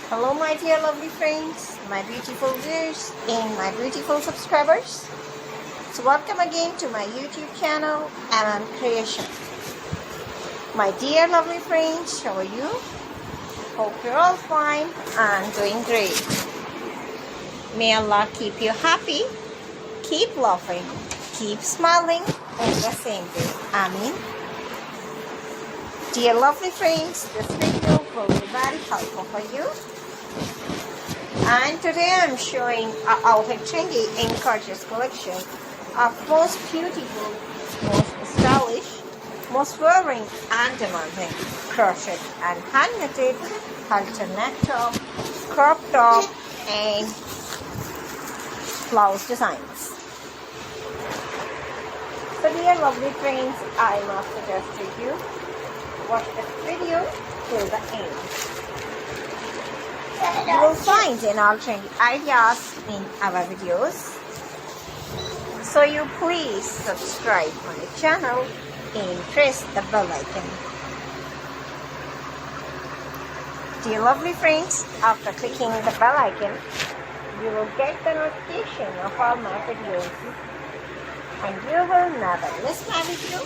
Hello my dear lovely friends, my beautiful viewers and my beautiful subscribers. So welcome again to my YouTube channel and Creation. My dear lovely friends, how are you? Hope you're all fine and doing great. May Allah keep you happy, keep laughing, keep smiling in the same way. Amen. Dear lovely friends, this video will be very helpful for you. And today I'm showing our trendy and gorgeous collection of most beautiful, most stylish, most wearing and demanding crochet and hand knitted halter neck top, crop top and blouse designs. So dear lovely friends, I must suggest to you watch this video till the end. You will find in all trendy ideas in our videos. So you please subscribe my channel and press the bell icon. Dear lovely friends, after clicking the bell icon, you will get the notification of all my videos and you will never miss my video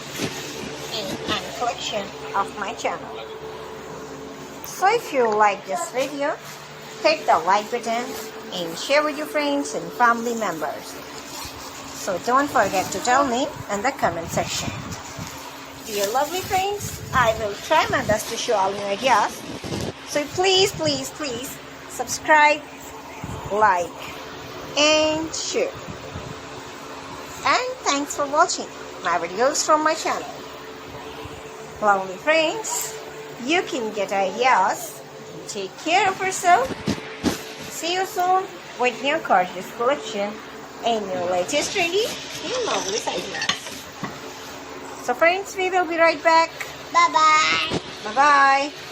and collection of my channel. So if you like this video, hit the like button and share with your friends and family members. So don't forget to tell me in the comment section. Dear lovely friends, I will try my best to show all new ideas. So please subscribe, like and share. And thanks for watching my videos from my channel. Lovely friends, you can get ideas. Take care of yourself. See you soon with new gorgeous collection and your latest trendy and lovely ideas. So friends, we will be right back. Bye-bye. Bye-bye.